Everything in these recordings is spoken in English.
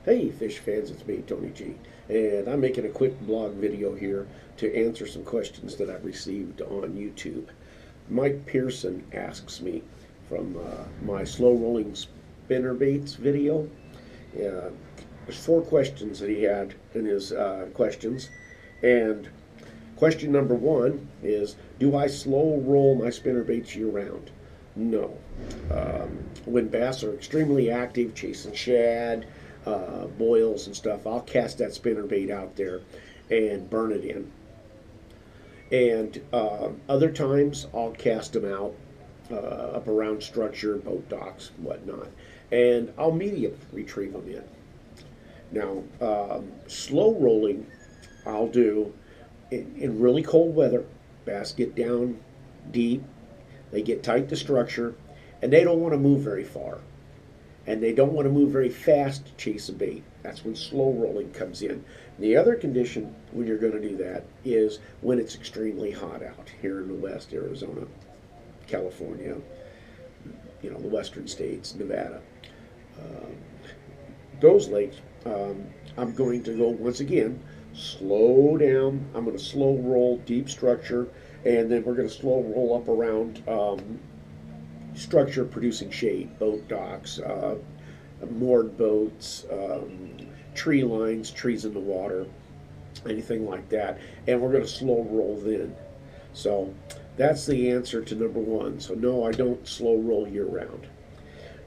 Hey fish fans, it's me, Tony G, and I'm making a quick blog video here to answer some questions that I've received on YouTube. Mike Pearson asks me from my slow rolling spinnerbaits video. There's 4 questions that he had in his questions, and question number 1 is, do I slow roll my spinnerbaits year round? No. When bass are extremely active, chasing shad, boils and stuff, I'll cast that spinnerbait out there and burn it in. And other times I'll cast them out up around structure, boat docks, whatnot, and I'll media retrieve them in. Now, slow rolling I'll do in really cold weather. Bass get down deep, they get tight to structure, and they don't want to move very far. And they don't want to move very fast to chase a bait. That's when slow rolling comes in. The other condition when you're going to do that is when it's extremely hot out here in the West, Arizona, California, the western states, Nevada. Those lakes, I'm going to go, once again, slow down. I'm going to slow roll deep structure, and then we're going to slow roll up around structure producing shade, boat docks, moored boats, tree lines, trees in the water, anything like that, and we're going to slow roll then. So that's the answer to number 1. So no, I don't slow roll year round.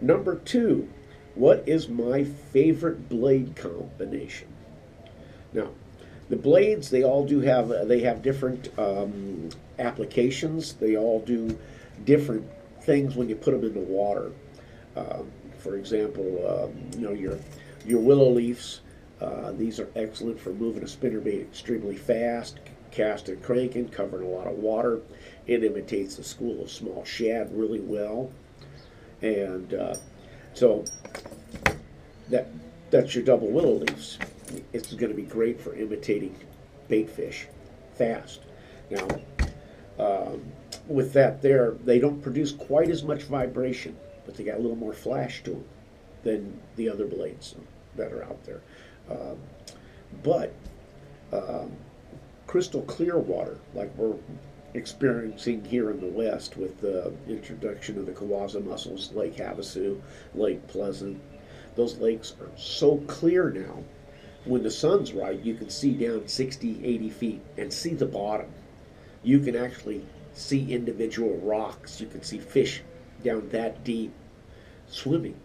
Number 2, what is my favorite blade combination? Now, the blades, they all do have, they have different applications. They all do different things when you put them in the water. For example, your willow leaves. These are excellent for moving a spinnerbait extremely fast, casting, cranking, covering a lot of water. It imitates the school of small shad really well, and so that's your double willow leaves. It's going to be great for imitating bait fish fast. Now, with that there, they don't produce quite as much vibration, but they got a little more flash to them than the other blades that are out there. But crystal clear water, like we're experiencing here in the West with the introduction of the Kawaza mussels, Lake Havasu, Lake Pleasant, those lakes are so clear now. When the sun's right, you can see down 60, 80 feet and see the bottom. You can actually see individual rocks. You can see fish down that deep swimming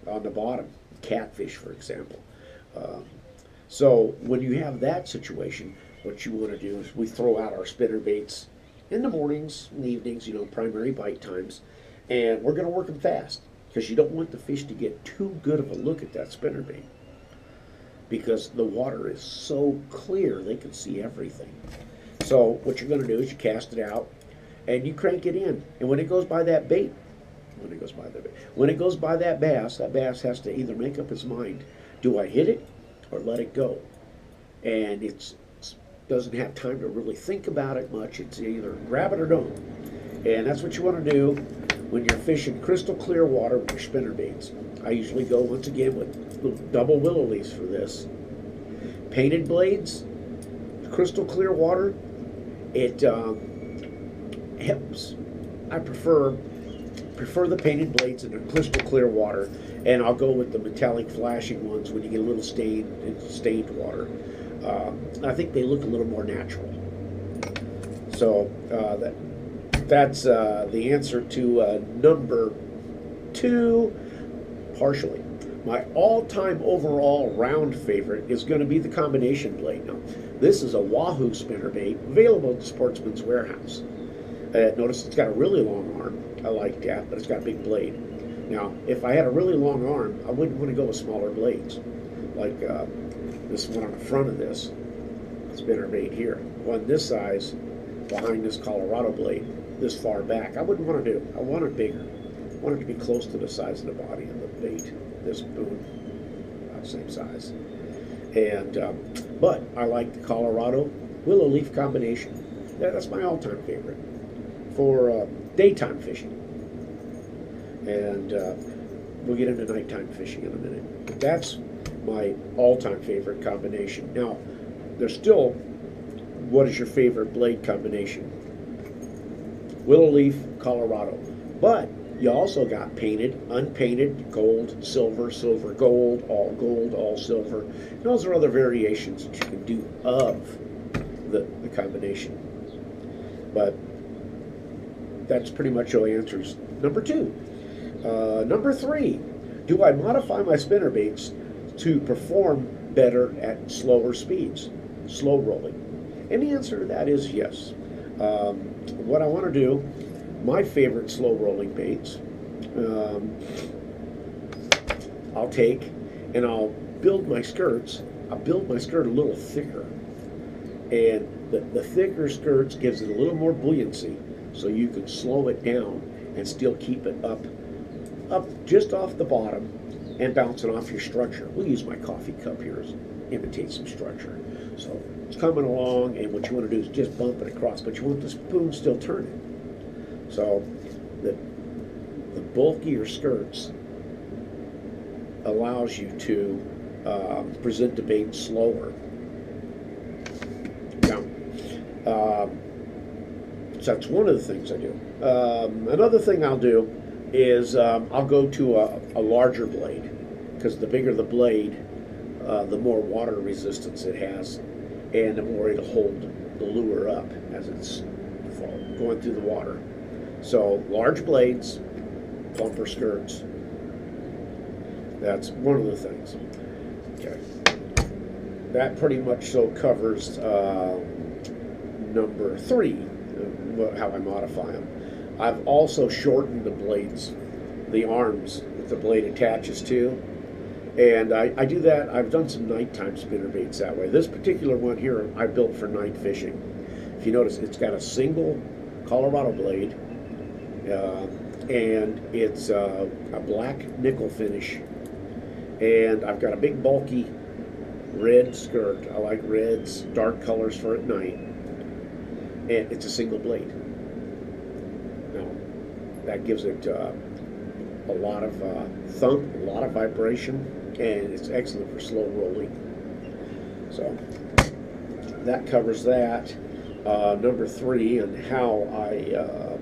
on the bottom, catfish, for example. So when you have that situation, what you want to do is we throw out our spinnerbaits in the mornings and evenings, primary bite times, and we're going to work them fast because you don't want the fish to get too good of a look at that spinnerbait because the water is so clear they can see everything. So what you're going to do is you cast it out and you crank it in, and when it goes by that bait, when it goes by that bass has to either make up its mind: do I hit it or let it go? And it doesn't have time to really think about it much. It's either grab it or don't. And that's what you want to do when you're fishing crystal clear water with your spinnerbaits. I usually go, once again, with double willow leaves for this. Painted blades, crystal clear water, it helps. I prefer the painted blades in the crystal clear water, and I'll go with the metallic flashing ones when you get a little stained water. I think they look a little more natural. So that's the answer to number 2, partially. My all-time overall round favorite is going to be the combination blade. Now, this is a Wahoo spinnerbait available at the Sportsman's Warehouse. Notice it's got a really long arm. I like that, but it's got a big blade. Now, if I had a really long arm, I wouldn't want to go with smaller blades, like this one on the front of this spinnerbait here. One this size behind this Colorado blade, this far back, I wouldn't want to do. I want it bigger. I want it to be close to the size of the body of the bait. This boom, about the same size. And but I like the Colorado willow leaf combination. That's my all-time favorite for daytime fishing. And we'll get into nighttime fishing in a minute. But that's my all-time favorite combination. Now, there's still, what is your favorite blade combination? Willow leaf, Colorado. But you also got painted, unpainted, gold, silver, silver, gold, all silver. And those are other variations that you can do of the combination. But that's pretty much all answers. Number 2. Number 3, do I modify my spinnerbaits to perform better at slower speeds, slow rolling? And the answer to that is yes. What I want to do, my favorite slow rolling baits, I'll take and I'll build my skirts. I'll build my skirt a little thicker. And the thicker skirts gives it a little more buoyancy, so you can slow it down and still keep it up just off the bottom and bouncing off your structure. We'll use my coffee cup here to imitate some structure. So it's coming along, and what you want to do is just bump it across, but you want the spoon still turning. So the bulkier skirts allows you to present the bait slower. Now, so that's one of the things I do. Another thing I'll do is I'll go to a larger blade, because the bigger the blade, the more water resistance it has, and the more it'll hold the lure up as it's going through the water. So large blades, plumper skirts. That's one of the things. Okay, that pretty much so covers number 3, how I modify them. I've also shortened the blades, the arms that the blade attaches to, and I do that. I've done some nighttime spinnerbaits that way. This particular one here I built for night fishing. If you notice, it's got a single Colorado blade, and it's a black nickel finish, and I've got a big bulky red skirt. I like reds, dark colors for at night, and it's a single blade. That gives it a lot of thump, a lot of vibration, and it's excellent for slow rolling. So that covers that. Number 3, and how I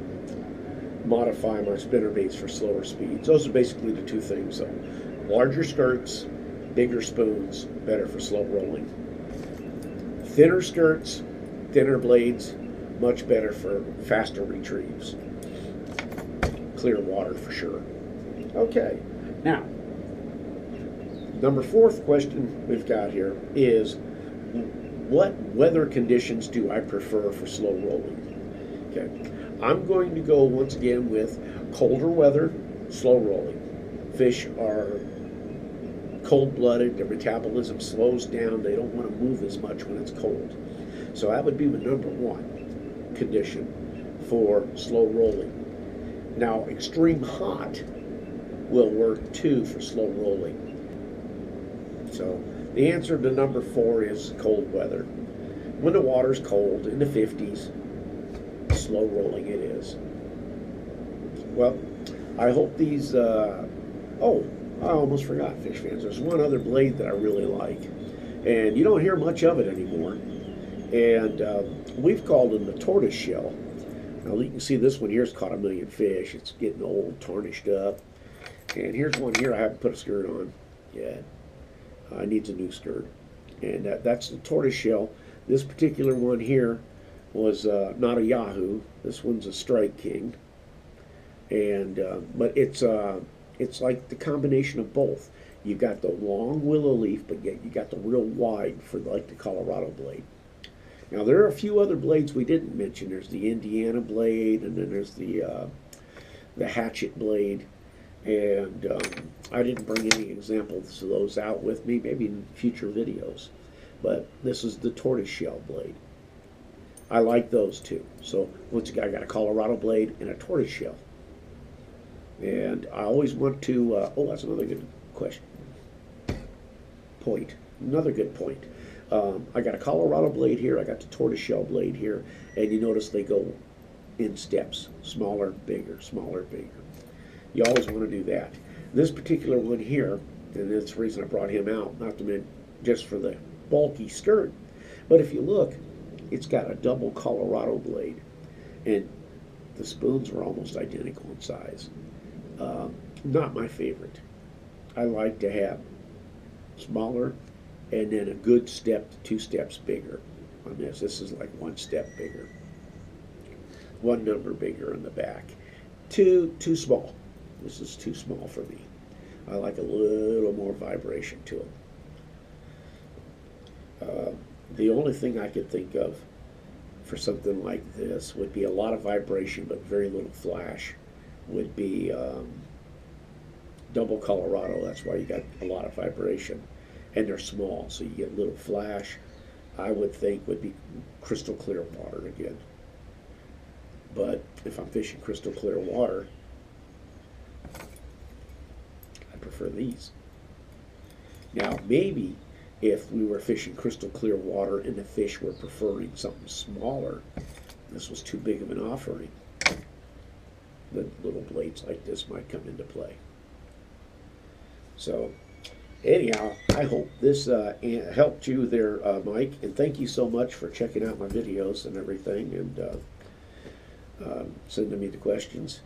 modify my spinnerbaits for slower speeds. Those are basically the 2 things. So larger skirts, bigger spoons, better for slow rolling. Thinner skirts, thinner blades, much better for faster retrieves. Clear water for sure. Okay, now, number 4th question we've got here is, what weather conditions do I prefer for slow rolling? Okay, I'm going to go once again with colder weather, slow rolling. Fish are cold-blooded, their metabolism slows down, they don't want to move as much when it's cold. So that would be the number 1 condition for slow rolling. Now, extreme hot will work too for slow rolling. So the answer to number 4 is cold weather. When the water's cold, in the 50s, slow rolling it is. Well, I hope these, oh, I almost forgot, fish fans. There's one other blade that I really like, and you don't hear much of it anymore. And we've called them the tortoise shell. Now you can see this one here's caught a million fish. It's getting old, tarnished up. And here's one here I haven't put a skirt on yet. It needs a new skirt. And that's the tortoise shell. This particular one here was not a Yahoo. This one's a Strike King. And but it's like the combination of both. You've got the long willow leaf, but yet you got the real wide for like the Colorado blade. Now, there are a few other blades we didn't mention. There's the Indiana blade, and then there's the hatchet blade. And I didn't bring any examples of those out with me, maybe in future videos. But this is the tortoise shell blade. I like those too. So once again, I got a Colorado blade and a tortoise shell. And I always want to, oh, that's another good question. Another good point. I got a Colorado blade here, I got the tortoiseshell blade here, and you notice they go in steps, smaller, bigger, smaller, bigger. You always want to do that. This particular one here And that's the reason I brought him out, not to mention just for the bulky skirt. But if you look, it's got a double Colorado blade, and the spoons are almost identical in size. Not my favorite. I like to have smaller and then a good step to 2 steps bigger on this. This is like 1 step bigger, 1 number bigger in the back. Too small. This is too small for me. I like a little more vibration to it. The only thing I could think of for something like this would be a lot of vibration but very little flash. Would be double Colorado. That's why you got a lot of vibration, and they're small, so you get little flash. I would think would be crystal clear water again. But if I'm fishing crystal clear water, I prefer these. Now maybe if we were fishing crystal clear water and the fish were preferring something smaller, this was too big of an offering, the little blades like this might come into play. So anyhow, I hope this helped you there, Mike, and thank you so much for checking out my videos and everything, and sending me the questions.